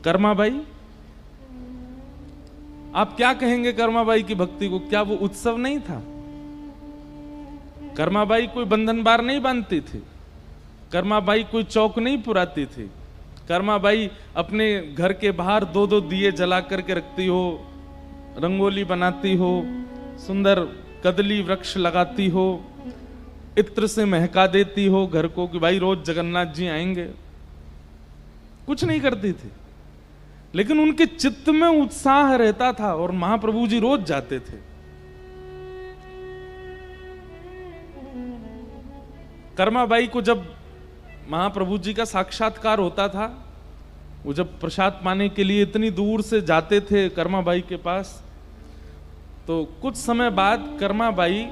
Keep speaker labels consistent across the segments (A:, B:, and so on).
A: कर्माबाई, आप क्या कहेंगे कर्माबाई की भक्ति को? क्या वो उत्सव नहीं था? कर्माबाई कोई बंधन बार नहीं बांधती थी, कर्माबाई कोई चौक नहीं पुराती थी, कर्माबाई अपने घर के बाहर 2-2 दिए जला करके रखती हो, रंगोली बनाती हो, सुंदर कदली वृक्ष लगाती हो, इत्र से महका देती हो घर को कि भाई रोज जगन्नाथ जी आएंगे। कुछ नहीं करती थी, लेकिन उनके चित्त में उत्साह रहता था और महाप्रभु जी रोज जाते थे। कर्माबाई को जब महाप्रभु जी का साक्षात्कार होता था, वो जब प्रसाद पाने के लिए इतनी दूर से जाते थे कर्माबाई के पास, तो कुछ समय बाद कर्माबाई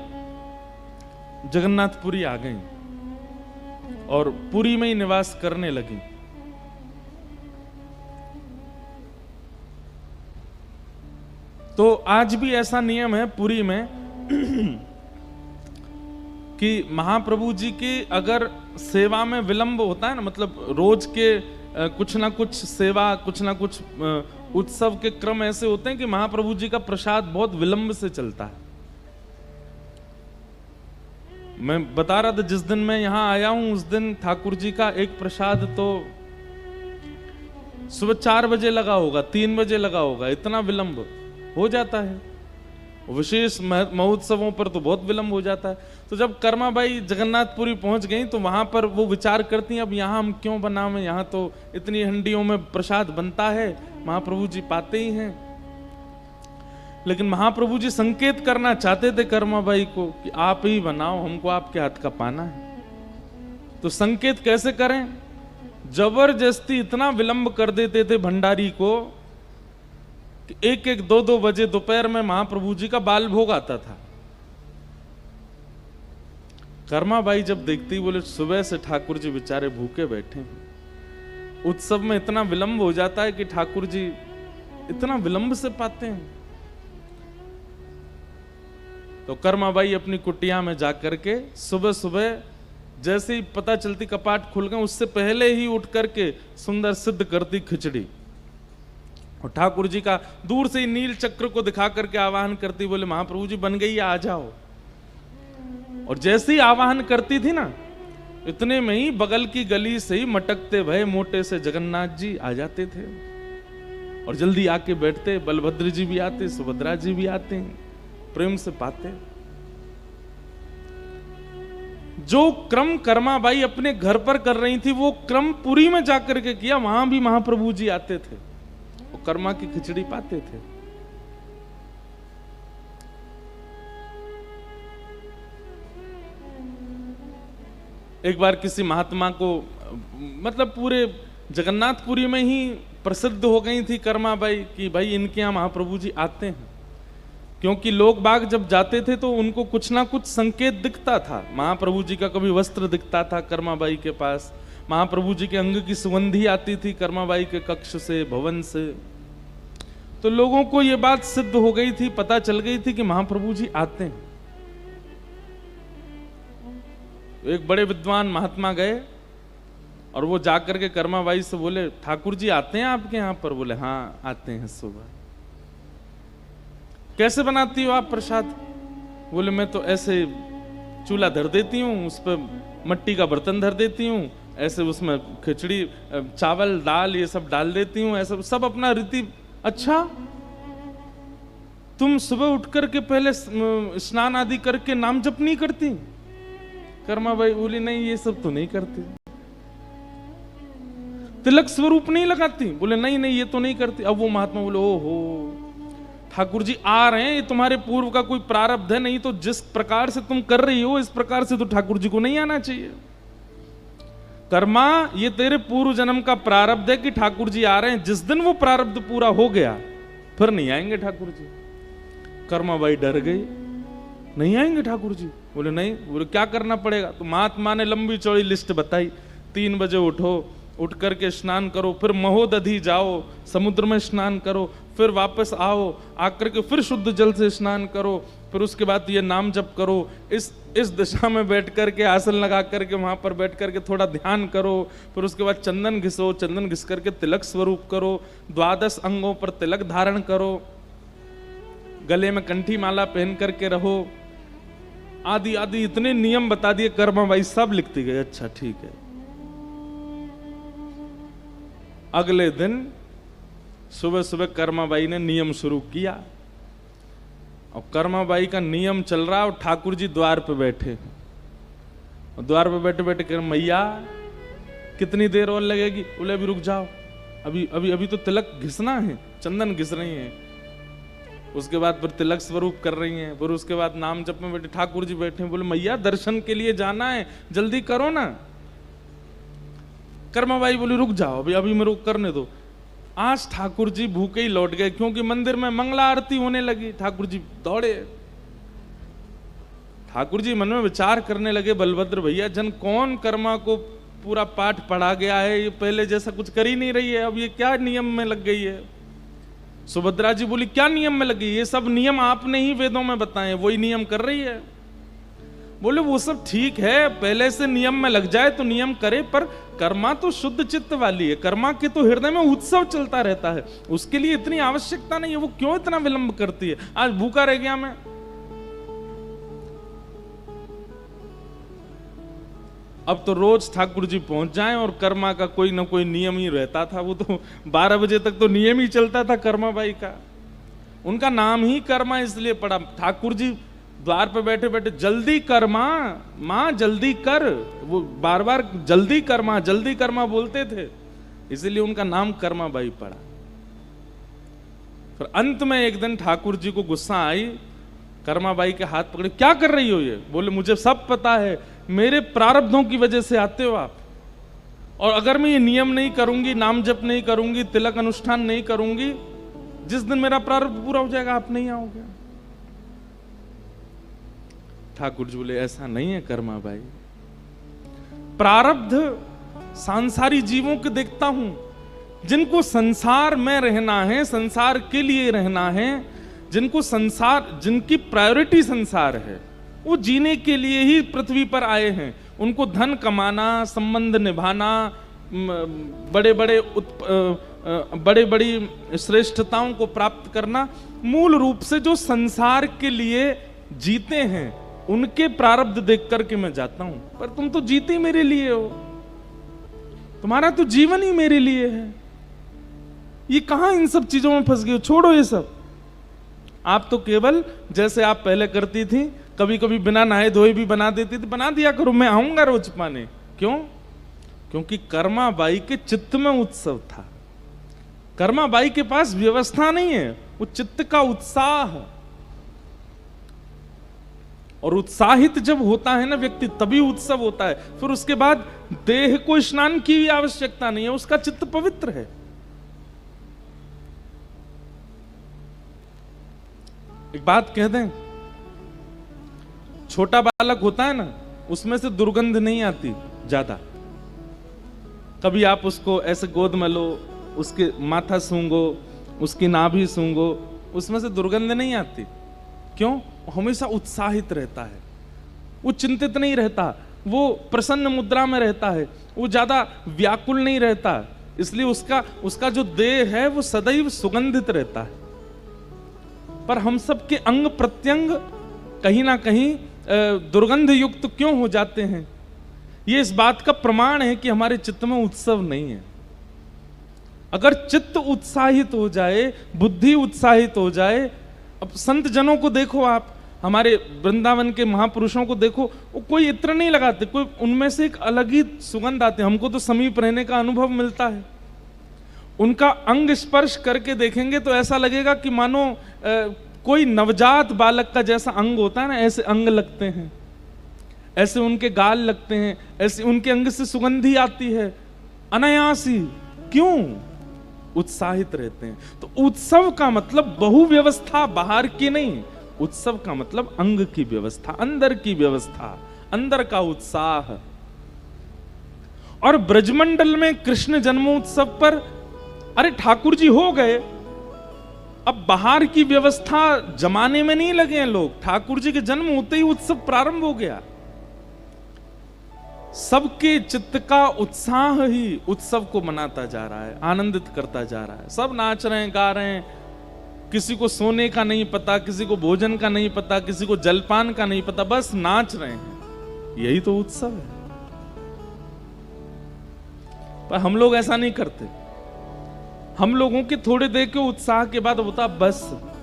A: जगन्नाथपुरी आ गई और पुरी में ही निवास करने लगी। तो आज भी ऐसा नियम है पुरी में कि महाप्रभु जी की अगर सेवा में विलंब होता है ना, मतलब रोज के कुछ ना कुछ सेवा, कुछ ना कुछ उत्सव के क्रम ऐसे होते हैं कि महाप्रभु जी का प्रसाद बहुत विलंब से चलता है। मैं बता रहा था जिस दिन मैं यहां आया हूं उस दिन ठाकुर जी का एक प्रसाद तो सुबह 4 बजे लगा होगा, 3 बजे लगा होगा, इतना विलंब हो जाता है। विशेष महोत्सवों पर तो बहुत विलंब हो जाता है। तो जब कर्माबाई जगन्नाथपुरी पहुंच गई तो वहां पर वो विचार करती हैं अब यहां हम क्यों बनावें, यहां तो इतनी हंडियों में प्रसाद बनता है, महाप्रभु जी पाते ही हैं। लेकिन महाप्रभु जी संकेत करना चाहते थे कर्माबाई को कि आप ही बनाओ, हमको आपके हाथ का पाना है। तो संकेत कैसे करें? जबरदस्ती इतना विलंब कर देते थे भंडारी को कि 1-1, 2-2 बजे दोपहर में महाप्रभु जी का बाल भोग आता था। कर्माबाई जब देखती बोले सुबह से ठाकुर जी बेचारे भूखे बैठे हैं, उत्सव में इतना विलंब हो जाता है कि ठाकुर जी इतना विलंब से पाते हैं। तो कर्माबाई अपनी कुटिया में जाकर के सुबह सुबह जैसे ही पता चलती कपाट खुल गए उससे पहले ही उठ करके सुंदर सिद्ध करती खिचड़ी और ठाकुर जी का दूर से ही नील चक्र को दिखा करके आवाहन करती, बोले महाप्रभु जी बन गई, आ जाओ। और जैसे ही आवाहन करती थी ना, इतने में ही बगल की गली से ही मटकते भय मोटे से जगन्नाथ जी आ जाते थे और जल्दी आके बैठते। बलभद्र जी भी आते, सुभद्रा जी भी आते, प्रेम से पाते। जो क्रम कर्माबाई अपने घर पर कर रही थी वो क्रम पुरी में जाकर के किया, वहां भी महाप्रभु जी आते थे और कर्मा की खिचड़ी पाते थे। एक बार किसी महात्मा को, मतलब पूरे जगन्नाथपुरी में ही प्रसिद्ध हो गई थी कर्माबाई कि भाई इनके यहां महाप्रभु जी आते हैं, क्योंकि लोग बाग जब जाते थे तो उनको कुछ ना कुछ संकेत दिखता था। महाप्रभु जी का कभी वस्त्र दिखता था कर्माबाई के पास, महाप्रभु जी के अंग की सुगंधी आती थी कर्माबाई के कक्ष से, भवन से। तो लोगों को यह बात सिद्ध हो गई थी, पता चल गई थी कि महाप्रभु जी आते हैं। एक बड़े विद्वान महात्मा गए और वो जाकर के कर्माबाई से बोले ठाकुर जी आते हैं आपके यहां पर? बोले हाँ आते हैं सुबह। कैसे बनाती हो आप प्रसाद? बोले मैं तो ऐसे चूल्हा धर देती हूँ, उस पर मट्टी का बर्तन धर देती हूँ, ऐसे उसमें खिचड़ी, चावल, दाल ये सब डाल देती हूँ, ऐसा सब अपना रीति। अच्छा, तुम सुबह उठ करके पहले स्नान आदि करके नाम जप नहीं करती? कर्माबाई बोली नहीं ये सब तो नहीं करती। तिलक स्वरूप नहीं लगाती? बोले नहीं नहीं ये तो नहीं करती। अब वो महात्मा बोले ओहो ठाकुर जी आ रहे हैं, ये तुम्हारे पूर्व का कोई प्रारब्ध है, नहीं तो जिस प्रकार से तुम कर रही हो इस प्रकार से तो ठाकुर जी को नहीं आना चाहिए। कर्मा, ये तेरे पूर्व जन्म का प्रारब्ध है कि ठाकुर जी आ रहे हैं, जिस दिन वो प्रारब्ध पूरा हो गया फिर नहीं आएंगे ठाकुर जी। कर्माबाई डर गई, नहीं आएंगे ठाकुर जी? बोले नहीं। बोले क्या करना पड़ेगा? तो महात्मा ने लंबी चौड़ी लिस्ट बताई। 3 बजे उठो, उठ करके स्नान करो, फिर महोदधि जाओ, समुद्र में स्नान करो, फिर वापस आओ, आकर के फिर शुद्ध जल से स्नान करो, फिर उसके बाद ये नाम जप करो, इस दिशा में बैठ करके आसन लगा करके वहां पर बैठ करके थोड़ा ध्यान करो, फिर उसके बाद चंदन घिसो, चंदन घिस करके तिलक स्वरूप करो, 12 अंगों पर तिलक धारण करो, गले में कंठी माला पहन करके रहो, आदि आदि इतने नियम बता दिए। कर्मा बाई सब लिखती गई, अच्छा ठीक है। अगले दिन सुबह सुबह कर्मा बाई ने नियम शुरू किया, और कर्मा बाई का नियम चल रहा, और ठाकुर जी द्वार पे बैठे, और द्वार पे बैठे बैठे कह, मैया कितनी देर और लगेगी? बोले अभी रुक जाओ, अभी अभी अभी तो तिलक घिसना है, चंदन घिस रही हैं, उसके बाद फिर तिलक स्वरूप कर रही हैं, फिर उसके बाद नाम जप में बैठे, ठाकुर जी बैठे, बोले मैया दर्शन के लिए जाना है, जल्दी करो ना। कर्मा बाई बोली रुक जाओ, अभी अभी मेरे को करने दो। आज ठाकुर जी भूखे ही लौट गए, क्योंकि मंदिर में मंगला आरती होने लगी। ठाकुर जी दौड़े, ठाकुर जी मन में विचार करने लगे, बलभद्र भैया जन कौन कर्मा को पूरा पाठ पढ़ा गया है, ये पहले जैसा कुछ कर ही नहीं रही है, अब ये क्या नियम में लग गई है। सुभद्रा जी बोली क्या नियम में लगी? ये सब नियम आपने ही वेदों में बताए, वही नियम कर रही है। बोले वो सब ठीक है, पहले से नियम में लग जाए तो नियम करे, पर कर्मा तो शुद्ध चित्त वाली है, कर्मा के तो हृदय में उत्सव चलता रहता है, उसके लिए इतनी आवश्यकता नहीं है, वो क्यों इतना विलंब करती है? आज भूखा रह गया मैं, अब तो रोज ठाकुर जी पहुंच जाएं, और कर्मा का कोई ना कोई नियम ही रहता था। वो तो 12 बजे तक तो नियम ही चलता था कर्मा बाई का, उनका नाम ही कर्मा इसलिए पड़ा। ठाकुर जी द्वार पे बैठे बैठे जल्दी कर माँ जल्दी कर, वो बार बार जल्दी कर माँ बोलते थे, इसीलिए उनका नाम कर्मा बाई पड़ा। फिर अंत में एक दिन ठाकुर जी को गुस्सा आई, कर्मा बाई के हाथ पकड़े, क्या कर रही हो ये? बोले मुझे सब पता है, मेरे प्रारब्धों की वजह से आते हो आप, और अगर मैं ये नियम नहीं करूंगी, नाम जप नहीं करूंगी, तिलक अनुष्ठान नहीं करूंगी, जिस दिन मेरा प्रारब्ध पूरा हो जाएगा आप नहीं आओगे। ठाकुर जी बोले ऐसा नहीं है कर्मा बाई, प्रारब्ध सांसारी जीवों के देखता हूं, जिनको संसार में रहना है, संसार के लिए रहना है, जिनको संसार, जिनकी प्रायोरिटी संसार है, वो जीने के लिए ही पृथ्वी पर आए हैं। उनको धन कमाना, संबंध निभाना, बड़े बड़ी श्रेष्ठताओं को प्राप्त करना, मूल रूप से जो संसार के लिए जीते हैं उनके प्रारब्ध देख करके मैं जाता हूं। पर तुम तो जीते मेरे लिए हो, तुम्हारा तो जीवन ही मेरे लिए है, ये कहां इन सब चीजों में फंस गए हो? छोड़ो ये सब। आप तो केवल जैसे आप पहले करती थी, कभी कभी बिना नहाए धोए भी बना देती थी, बना दिया करो, मैं आऊंगा रोज पाने। क्यों? क्योंकि कर्मा बाई के चित्त में उत्सव था। कर्मा बाई के पास व्यवस्था नहीं है, वो चित्त का उत्साह, और उत्साहित जब होता है ना व्यक्ति, तभी उत्सव होता है। फिर उसके बाद देह को स्नान की भी आवश्यकता नहीं है, उसका चित्त पवित्र है। एक बात कह दें, छोटा बालक होता है ना, उसमें से दुर्गंध नहीं आती ज्यादा। कभी आप उसको ऐसे गोद में लो, उसके माथा सूंघो, उसकी नाभि सूंघो, उसमें से दुर्गंध नहीं आती। क्यों? हमेशा उत्साहित रहता है, वो चिंतित नहीं रहता, वो प्रसन्न मुद्रा में रहता है, वो ज्यादा व्याकुल नहीं रहता, इसलिए उसका जो देह है वो सदैव सुगंधित रहता है। पर हम सब के अंग प्रत्यंग कहीं ना कहीं दुर्गंध युक्त क्यों हो जाते हैं? ये इस बात का प्रमाण है कि हमारे चित्त में उत्सव नहीं है। अगर चित्त उत्साहित हो जाए, बुद्धि उत्साहित हो जाए, अब संत जनों को देखो आप, हमारे वृंदावन के महापुरुषों को देखो, वो कोई इत्र नहीं लगाते, कोई उनमें से एक अलग ही सुगंध आती है। हमको तो समीप रहने का अनुभव मिलता है, उनका अंग स्पर्श करके देखेंगे तो ऐसा लगेगा कि मानो कोई नवजात बालक का जैसा अंग होता है ना, ऐसे अंग लगते हैं, ऐसे उनके गाल लगते हैं, ऐसे उनके अंग से सुगंधी आती है अनायासी। क्यों? उत्साहित रहते हैं। तो उत्सव का मतलब बहु व्यवस्था बाहर की नहीं, उत्सव का मतलब अंग की व्यवस्था, अंदर की व्यवस्था, अंदर का उत्साह। और ब्रजमंडल में कृष्ण जन्मोत्सव पर, अरे ठाकुर जी हो गए, अब बाहर की व्यवस्था जमाने में नहीं लगे हैं लोग, ठाकुर जी के जन्म होते ही उत्सव प्रारंभ हो गया। सबके चित्त का उत्साह ही उत्सव को मनाता जा रहा है, आनंदित करता जा रहा है। सब नाच रहे हैं, गा रहे हैं, किसी को सोने का नहीं पता, किसी को भोजन का नहीं पता, किसी को जलपान का नहीं पता, बस नाच रहे हैं। यही तो उत्सव है। पर हम लोग ऐसा नहीं करते। हम लोगों के थोड़े देर के उत्साह के बाद होता बस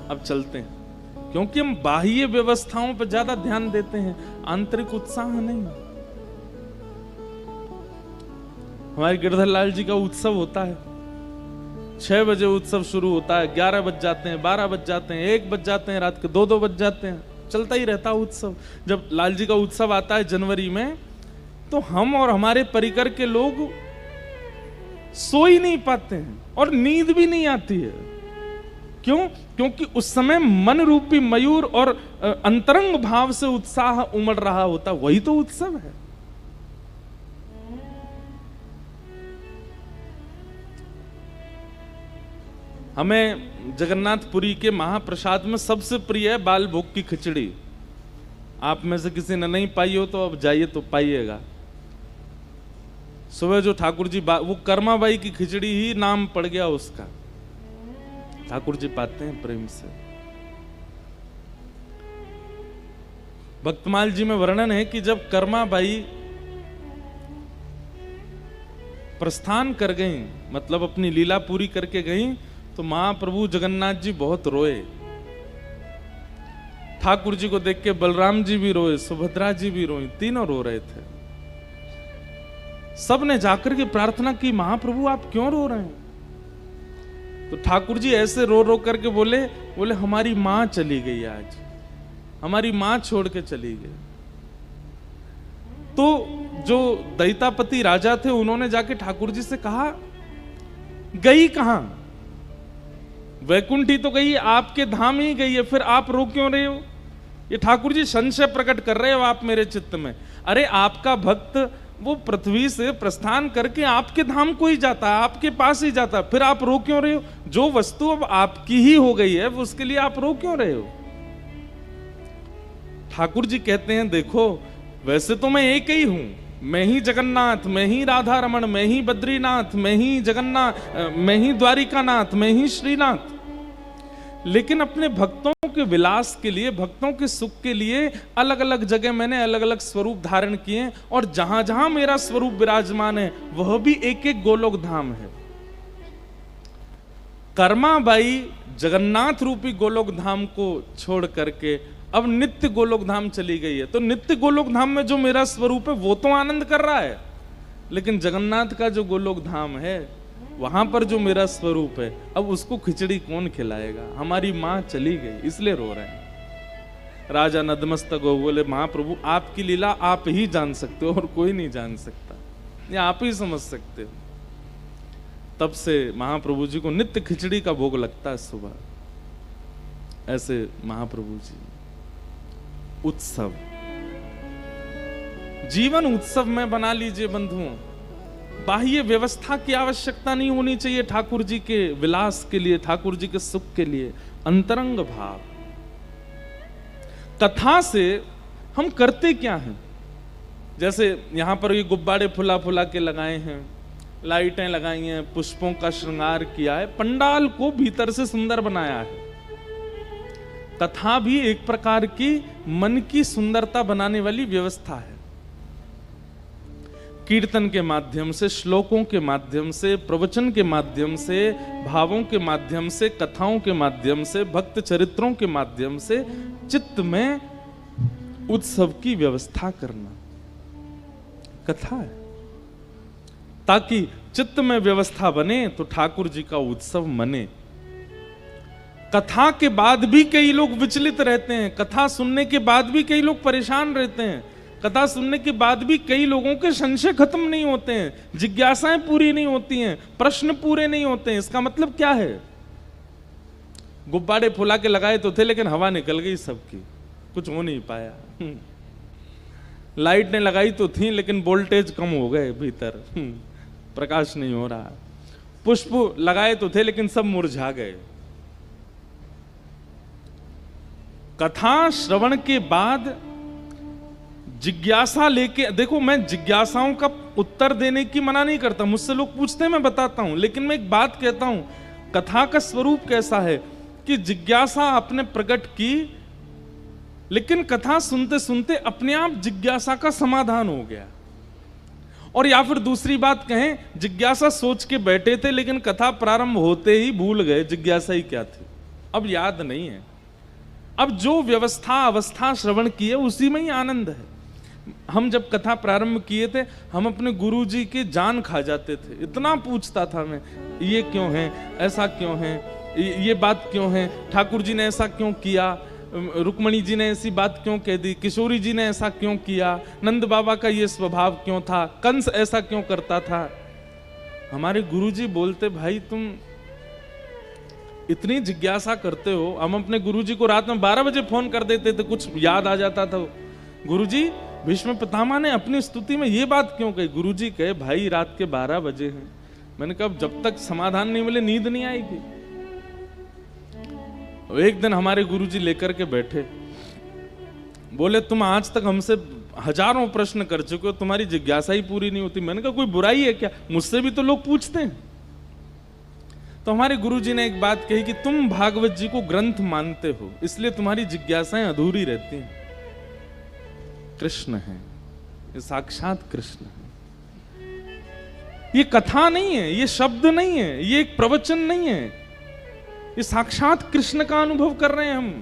A: अब चलते हैं, क्योंकि हम बाह्य व्यवस्थाओं पर ज्यादा ध्यान देते हैं, आंतरिक उत्साह नहीं। हमारे गिरधर लाल जी का उत्सव होता है, 6 बजे उत्सव शुरू होता है, 11 बज जाते हैं, 12 बज जाते हैं, 1 बज जाते हैं, रात के 2-2 बज जाते हैं, चलता ही रहता है उत्सव। जब लाल जी का उत्सव आता है जनवरी में, तो हम और हमारे परिकर के लोग सो ही नहीं पाते हैं और नींद भी नहीं आती है। क्यों? क्योंकि उस समय मन रूपी मयूर और अंतरंग भाव से उत्साह उमड़ रहा होता, वही तो उत्सव है। हमें जगन्नाथपुरी के महाप्रसाद में सबसे प्रिय है बाल भोग की खिचड़ी। आप में से किसी ने नहीं पाई हो तो अब जाइए तो पाइएगा। सुबह जो ठाकुर जी वो कर्माबाई की खिचड़ी ही नाम पड़ गया उसका, ठाकुर जी पाते हैं प्रेम से। भक्तमाल जी में वर्णन है कि जब कर्माबाई प्रस्थान कर गई, मतलब अपनी लीला पूरी करके गई, तो महाप्रभु जगन्नाथ जी बहुत रोए। ठाकुर जी को देख के बलराम जी भी रोए, सुभद्रा जी भी रोई, तीनों रो रहे थे। सब ने जाकर के प्रार्थना की, महाप्रभु आप क्यों रो रहे हैं? तो ठाकुर जी ऐसे रो रो करके बोले हमारी मां चली गई, आज हमारी मां छोड़ के चली गई। तो जो दैतापति राजा थे उन्होंने जाके ठाकुर जी से कहा, गई कहां? वैकुंठी तो गई, आपके धाम ही गई है, फिर आप रो क्यों रहे हो? ये ठाकुर जी संशय प्रकट कर रहे हो आप मेरे चित्त में। अरे आपका भक्त वो पृथ्वी से प्रस्थान करके आपके धाम को ही जाता है, आपके पास ही जाता है, फिर आप रो क्यों रहे हो? जो वस्तु अब आपकी ही हो गई है वो उसके लिए आप रो क्यों रहे हो? ठाकुर जी कहते हैं, देखो वैसे तो मैं एक ही हूं, मैं ही जगन्नाथ, मैं ही राधा रमण, मैं ही बद्रीनाथ, मैं ही जगन्नाथ, मैं ही द्वारिकानाथ, मैं ही श्रीनाथ। लेकिन अपने भक्तों के विलास के लिए, भक्तों के सुख के लिए अलग अलग जगह मैंने अलग अलग स्वरूप धारण किए, और जहां जहां मेरा स्वरूप विराजमान है वह भी एक एक गोलोक धाम है। कर्माबाई जगन्नाथ रूपी गोलोक धाम को छोड़ करके अब नित्य गोलोक धाम चली गई है। तो नित्य गोलोक धाम में जो मेरा स्वरूप है वो तो आनंद कर रहा है, लेकिन जगन्नाथ का जो गोलोक धाम है वहां पर जो मेरा स्वरूप है, अब उसको खिचड़ी कौन खिलाएगा? हमारी मां चली गई, इसलिए रो रहे हैं। राजा नतमस्तक हो बोले, महाप्रभु आपकी लीला आप ही जान सकते हो और कोई नहीं जान सकता, ये आप ही समझ सकते हो। तब से महाप्रभु जी को नित्य खिचड़ी का भोग लगता है सुबह। ऐसे महाप्रभु जी उत्सव, जीवन उत्सव में बना लीजिए बंधुओं। बाह्य व्यवस्था की आवश्यकता नहीं होनी चाहिए ठाकुर जी के विलास के लिए, ठाकुर जी के सुख के लिए। अंतरंग भाव। कथा से हम करते क्या हैं? जैसे यहां पर ये गुब्बारे फुला फुला के लगाए हैं, लाइटें लगाई हैं, पुष्पों का श्रृंगार किया है, पंडाल को भीतर से सुंदर बनाया है। कथा भी एक प्रकार की मन की सुंदरता बनाने वाली व्यवस्था है। कीर्तन के माध्यम से, श्लोकों के माध्यम से, प्रवचन के माध्यम से, भावों के माध्यम से, कथाओं के माध्यम से, भक्त चरित्रों के माध्यम से चित्त में उत्सव की व्यवस्था करना कथा है। ताकि चित्त में व्यवस्था बने तो ठाकुर जी का उत्सव मने। कथा के बाद भी कई लोग विचलित रहते हैं, कथा सुनने के बाद भी कई लोग परेशान रहते हैं, कथा सुनने के बाद भी कई लोगों के संशय खत्म नहीं होते हैं, जिज्ञासाएं पूरी नहीं होती हैं, प्रश्न पूरे नहीं होते हैं। इसका मतलब क्या है? गुब्बारे फुला के लगाए तो थे लेकिन हवा निकल गई सबकी, कुछ हो नहीं पाया। लाइट ने लगाई तो थी लेकिन वोल्टेज कम हो गए, भीतर प्रकाश नहीं हो रहा। पुष्प लगाए तो थे लेकिन सब मुरझा गए। कथा श्रवण के बाद जिज्ञासा लेके, देखो मैं जिज्ञासाओं का उत्तर देने की मना नहीं करता, मुझसे लोग पूछते हैं मैं बताता हूं, लेकिन मैं एक बात कहता हूं, कथा का स्वरूप कैसा है कि जिज्ञासा आपने प्रकट की, लेकिन कथा सुनते सुनते अपने आप जिज्ञासा का समाधान हो गया। और या फिर दूसरी बात कहें, जिज्ञासा सोच के बैठे थे लेकिन कथा प्रारंभ होते ही भूल गए जिज्ञासा ही क्या थी, अब याद नहीं है। अब जो व्यवस्था अवस्था श्रवण की है उसी में ही आनंद है। हम जब कथा प्रारंभ किए थे, हम अपने गुरुजी की जान खा जाते थे, इतना पूछता था मैं, ये क्यों है, ऐसा क्यों है, ये बात क्यों है, ठाकुर जी ने ऐसा क्यों किया, रुक्मणी जी ने ऐसी बात क्यों कह दी, किशोरी जी ने ऐसा क्यों किया, नंद बाबा का ये स्वभाव क्यों था, कंस ऐसा क्यों करता था। हमारे गुरुजी बोलते, भाई तुम इतनी जिज्ञासा करते हो। हम अपने गुरुजी को रात में 12 बजे फोन कर देते थे, कुछ याद आ जाता था, गुरुजी भीष्म पितामह ने अपनी स्तुति में ये बात क्यों कही। गुरुजी कहे, भाई रात के 12 बजे हैं। मैंने कहा जब तक समाधान नहीं मिले नींद नहीं आएगी। एक दिन हमारे गुरुजी लेकर के बैठे, बोले तुम आज तक हमसे हजारों प्रश्न कर चुके हो, तुम्हारी जिज्ञासा ही पूरी नहीं होती। मैंने कहा कोई बुराई है क्या, मुझसे भी तो लोग पूछते हैं। तो हमारे गुरुजी ने एक बात कही कि तुम भागवत जी को ग्रंथ मानते हो, इसलिए तुम्हारी जिज्ञासाएं अधूरी रहती हैं। कृष्ण है, ये साक्षात कृष्ण है, ये कथा नहीं है, ये शब्द नहीं है, ये एक प्रवचन नहीं है, ये साक्षात कृष्ण का अनुभव कर रहे हैं हम।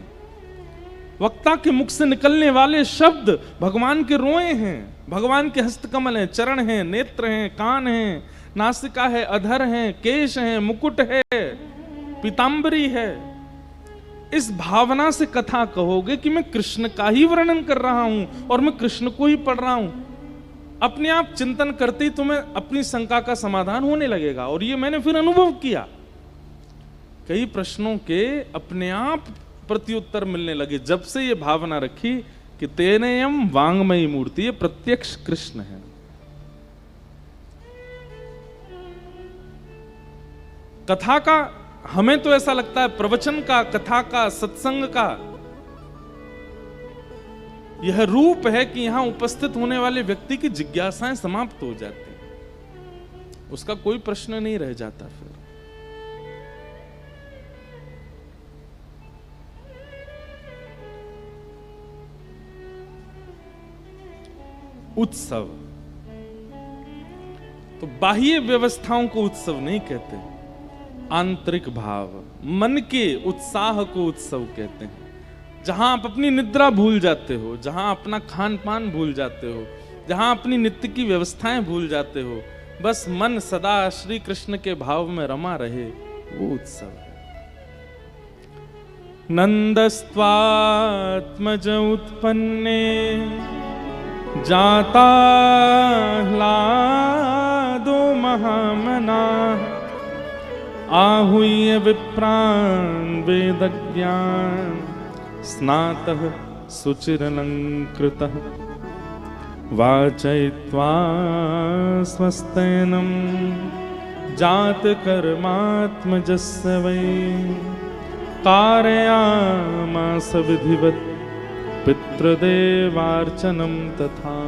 A: वक्ता के मुख से निकलने वाले शब्द भगवान के रोए हैं, भगवान के हस्तकमल हैं, चरण हैं, नेत्र हैं, कान हैं, नासिका है, अधर हैं, केश हैं, मुकुट है, पीतांबरी है। इस भावना से कथा कहोगे कि मैं कृष्ण का ही वर्णन कर रहा हूं और मैं कृष्ण को ही पढ़ रहा हूं, अपने आप चिंतन करते ही तुम्हें अपनी शंका का समाधान होने लगेगा। और ये मैंने फिर अनुभव किया, कई प्रश्नों के अपने आप प्रत्युत्तर मिलने लगे जब से ये भावना रखी कि तेनेयम वांगमयी मूर्ति, ये प्रत्यक्ष कृष्ण है। कथा का हमें तो ऐसा लगता है, प्रवचन का, कथा का, सत्संग का यह रूप है कि यहां उपस्थित होने वाले व्यक्ति की जिज्ञासाएं समाप्त हो जाती, उसका कोई प्रश्न नहीं रह जाता। फिर उत्सव, तो बाह्य व्यवस्थाओं को उत्सव नहीं कहते, आंतरिक भाव, मन के उत्साह को उत्सव कहते हैं। जहां आप अपनी निद्रा भूल जाते हो, जहां अपना खान पान भूल जाते हो, जहां अपनी नित्य की व्यवस्थाएं भूल जाते हो, बस मन सदा श्री कृष्ण के भाव में रमा रहे, वो उत्सव है। नंदस्त्वात्मज उत्पन्ने जाता ह्लादो महामना, आहूय विप्रान् वेदज्ञान स्नातः सुचिरलंकृतः, वाचयित्वा स्वस्तेनं जातकर्मात्मजस्य वै, कारयामास विधिवत् पितृदेवार्चनं तथा।